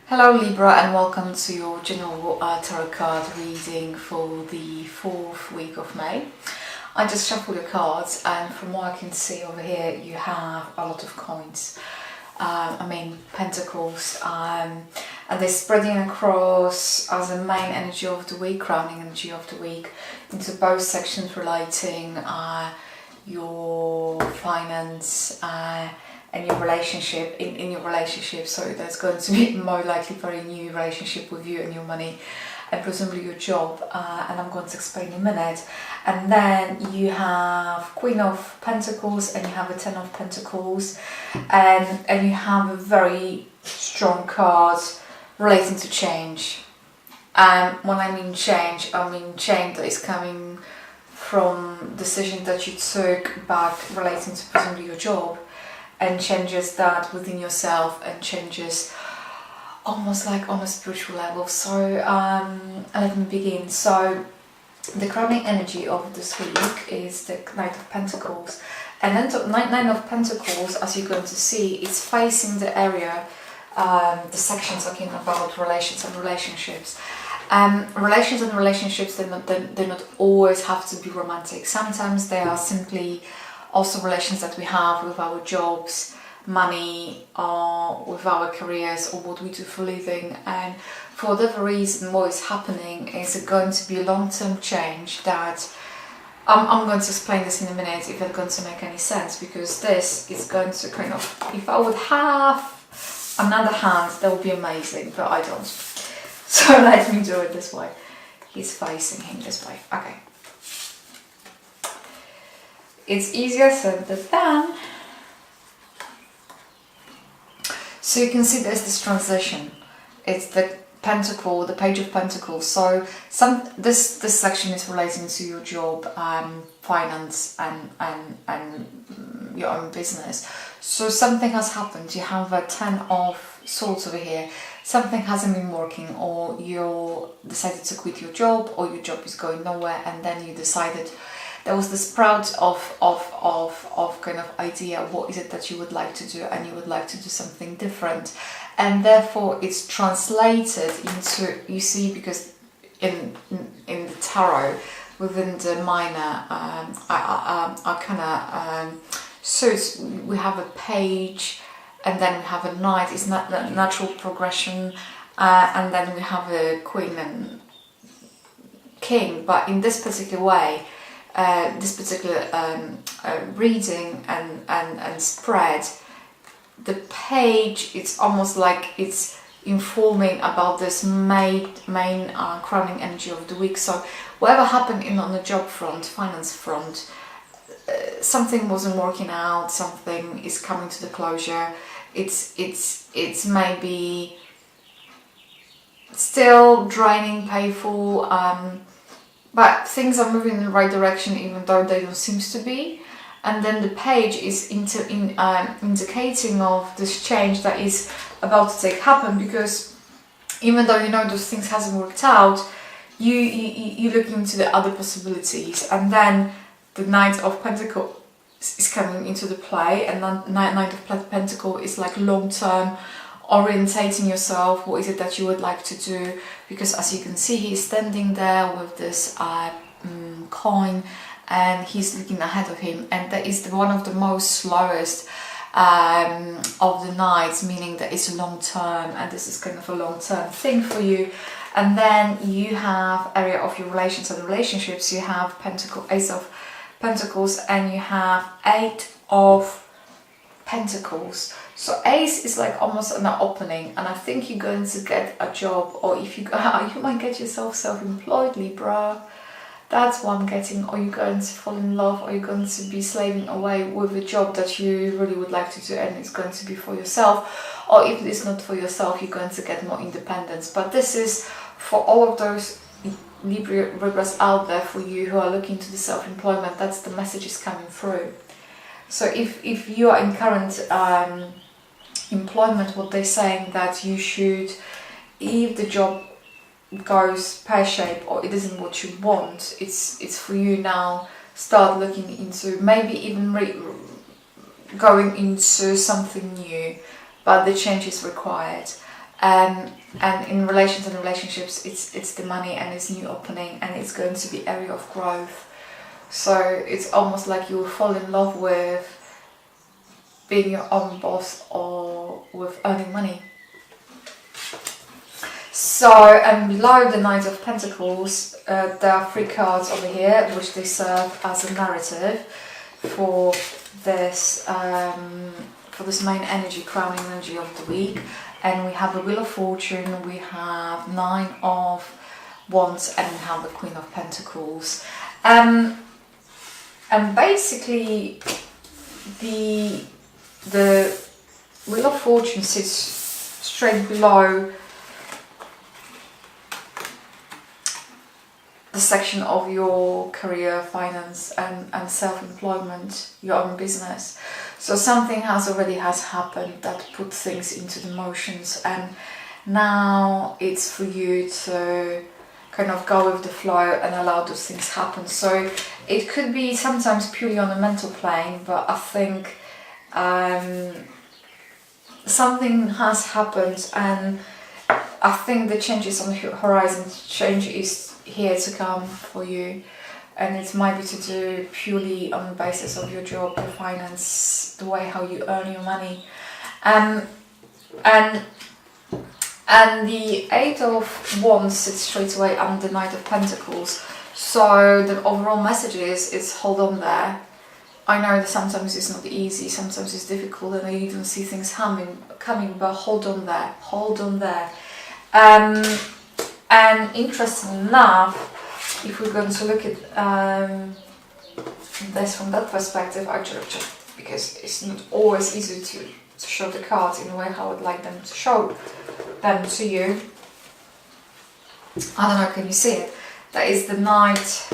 Hello Libra, and welcome to your general tarot card reading for the 4th week of May. I just shuffled the cards, and from what I can see over here you have a lot of coins. Pentacles, and they're spreading across as a main energy of the week, crowning energy of the week, into both sections relating your finance and your relationship, in your relationship. So there's going to be more likely very new relationship with you and your money, and presumably your job, and I'm going to explain in a minute. And then you have Queen of Pentacles, and you have a Ten of Pentacles, and you have a very strong card relating to change. And when I mean change that is coming from decision that you took back relating to presumably your job, and changes that within yourself, and changes almost like on a spiritual level. So let me begin. So the crowning energy of this week is the Knight of Pentacles, and then Nine of Pentacles, as you're going to see, it's facing the area, the section talking about relations and relationships. Relations and relationships, they not always have to be romantic. Sometimes they are simply also relations that we have with our jobs, money, or with our careers, or what we do for a living. And for whatever reason, what is happening is going to be a long-term change that I'm going to explain this in a minute if it's going to make any sense, because this is going to kind of, if I would have another hand, that would be amazing, but I don't. So let me do it this way. He's facing him this way. Okay. It's easier said than done. So you can see there's this transition. It's the Pentacle, the Page of Pentacles. So this section is relating to your job, finance, and your own business. So something has happened. You have a Ten of Swords over here. Something hasn't been working, or you decided to quit your job, or your job is going nowhere, and then you decided. There was the sprout of kind of idea, what is it that you would like to do, and you would like to do something different, and therefore it's translated into, you see, because in the tarot, within the minor arcana suits, we have a page, and then we have a knight. It's not a natural progression, and then we have a queen and king. But in this particular way, this particular reading and spread, the page, it's almost like it's informing about this main crowning energy of the week. So whatever happened on the job front, finance front, something wasn't working out, something is coming to the closure. It's maybe still draining, painful, but things are moving in the right direction, even though they don't seem to be. And then the page is indicating of this change that is about to happen, because even though you know those things hasn't worked out, you look into the other possibilities. And then the Knight of Pentacles is coming into the play, and then Knight of Pentacles is like long-term, orientating yourself. What is it that you would like to do? Because as you can see, he's standing there with this coin, and he's looking ahead of him, and that is one of the most slowest of the knights, meaning that it's long term, and this is kind of a long term thing for you. And then you have area of your relations and relationships. You have Ace of Pentacles, and you have Eight of Pentacles. So Ace is like almost an opening, and I think you're going to get a job, or if you might get yourself self-employed, Libra. That's what I'm getting. Or you're going to fall in love, or you're going to be slaving away with a job that you really would like to do, and it's going to be for yourself. Or if it's not for yourself, you're going to get more independence. But this is for all of those Libras out there, for you who are looking to the self-employment. That's the message is coming through. So if you are in current employment, what they're saying that you should, if the job goes pear-shaped or it isn't what you want, it's for you now, start looking into maybe even going into something new, but the change is required. And in relations and relationships, it's the money and it's new opening, and it's going to be area of growth. So it's almost like you will fall in love with being your own boss or with earning money. So, and below the Knight of Pentacles, there are 3 cards over here, which they serve as a narrative for this main energy, crowning energy of the week. And we have the Wheel of Fortune, we have 9 of Wands, and we have the Queen of Pentacles. And basically, the Wheel of Fortune sits straight below the section of your career, finance, and self-employment, your own business. So something has happened that put things into the motions, and now it's for you to kind of go with the flow and allow those things happen. So it could be sometimes purely on a mental plane, but I think something has happened, and I think the change is on the horizon. Change is here to come for you, and it might be to do purely on the basis of your job, your finance, the way how you earn your money, and the 8 of Wands sits straight away under the Knight of Pentacles. So the overall message is hold on there. I know that sometimes it's not easy, sometimes it's difficult, and you don't see things coming, but hold on there, hold on there. And interesting enough, if we're going to look at this from that perspective, actually, because it's not always easy to show the cards in a way how I would like them to show them to you. I don't know, can you see it? That is the Knight.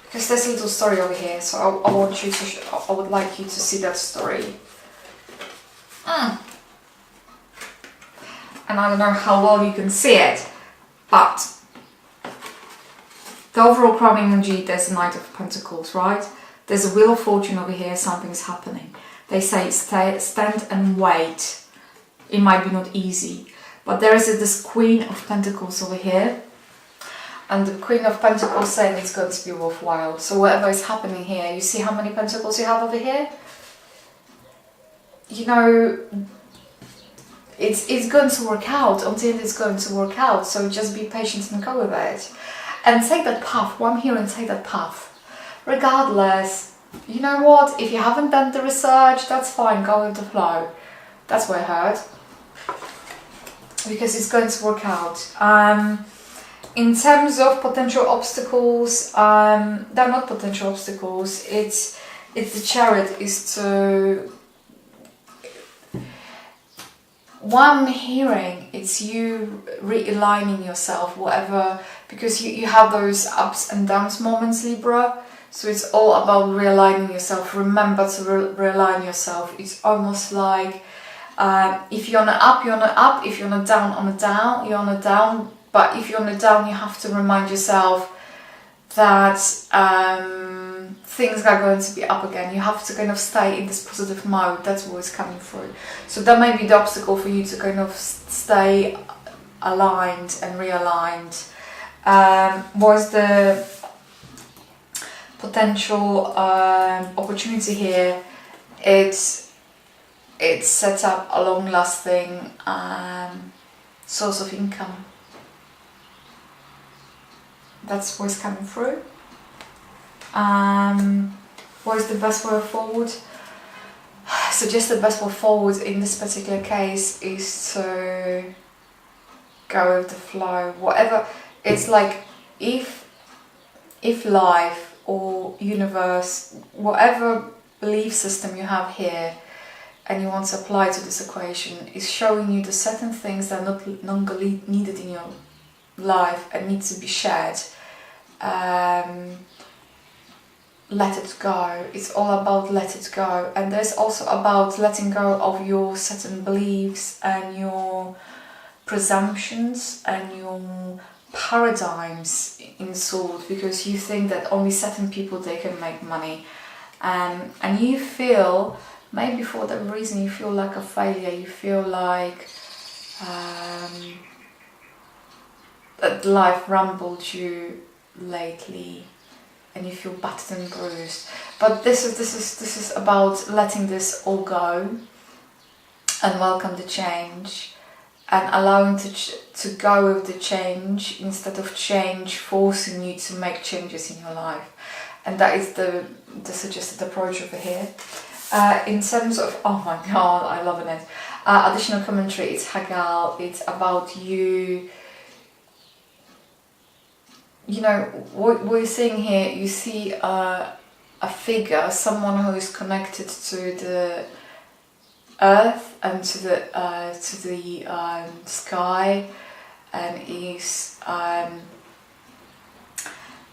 Because there's a little story over here, so I want you to. I would like you to see that story. And I don't know how well you can see it, but the overall crowning energy, there's a Knight of Pentacles, right? There's a Wheel of Fortune over here, something's happening. They say stand and wait. It might be not easy, but there is this Queen of Pentacles over here, and the Queen of Pentacles saying it's going to be worthwhile. So whatever is happening here, you see how many pentacles you have over here? You know, it's going to work out until it's going to work out. So just be patient and go with it. And take that path. Well, I'm here and take that path. Regardless, you know what? If you haven't done the research, that's fine. Go with the flow. That's what I heard. Because it's going to work out. In terms of potential obstacles, they're not potential obstacles. It's the Chariot is to... What I'm hearing, it's you realigning yourself, whatever, because you have those ups and downs moments, Libra. So it's all about realigning yourself. Remember to realign yourself. It's almost like if you're on an up, you're on an up. If you're on a down, you're on a down. But if you're on a down, you have to remind yourself that things are going to be up again. You have to kind of stay in this positive mode. That's what is coming through. So that may be the obstacle for you to kind of stay aligned and realigned. Was the potential opportunity here? It's set up a long-lasting source of income. That's what's coming through. What is the best way forward? Suggest the best way forward in this particular case is to go with the flow. Whatever, it's like if life or universe, whatever belief system you have here and you want to apply to this equation, is showing you the certain things that are no longer needed in your life and need to be shared. Let it go. It's all about let it go. And there's also about letting go of your certain beliefs and your presumptions and your paradigms in sort, because you think that only certain people they can make money, and you feel maybe for that reason you feel like a failure, you feel like that life rumbled you lately and you feel battered and bruised. But this is about letting this all go and welcome the change, and allowing to go with the change instead of change forcing you to make changes in your life. And that is the suggested approach over here. In terms of, oh my god, I love it. Additional commentary, it's Haggal, it's about you. You know, what we're seeing here, you see a figure, someone who is connected to the earth and to the sky, and is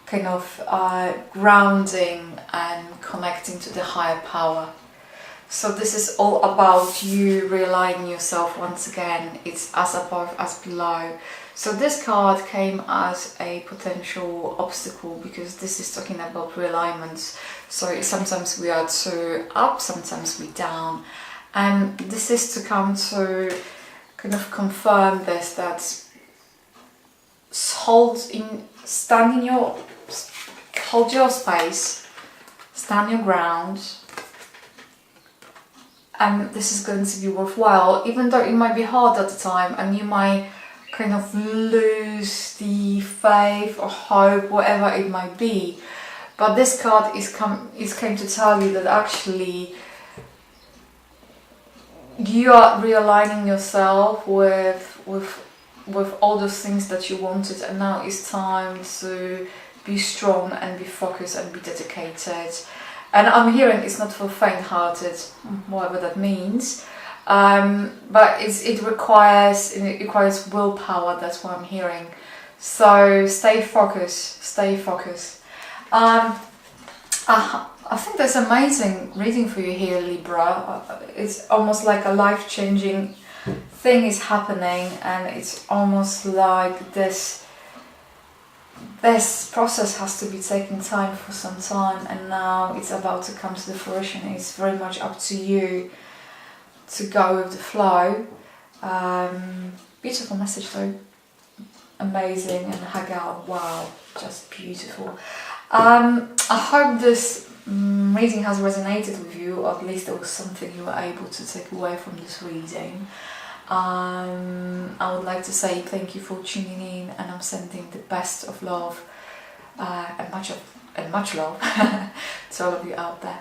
kind of grounding and connecting to the higher power. So this is all about you realigning yourself once again. It's as above as below. So this card came as a potential obstacle because this is talking about realignments. So sometimes we are too up, sometimes we down. And this is to come to kind of confirm this, that hold your space, stand your ground, and this is going to be worthwhile, even though it might be hard at the time and you might kind of lose the faith or hope, whatever it might be. But this card came to tell you that actually you are realigning yourself with all those things that you wanted, and now it's time to be strong and be focused and be dedicated. And I'm hearing it's not for faint-hearted, whatever that means, but it requires willpower. That's what I'm hearing. So stay focused. I think that's amazing reading for you here, Libra. It's almost like a life-changing thing is happening, and it's almost like this process has to be taking time for some time, and now it's about to come to the fruition. It's very much up to you to go with the flow. Beautiful message though. Amazing. And Haggal, wow, just beautiful. I hope this reading has resonated with you, or at least there was something you were able to take away from this reading. I would like to say thank you for tuning in, and I'm sending the best of love and much love to all of you out there.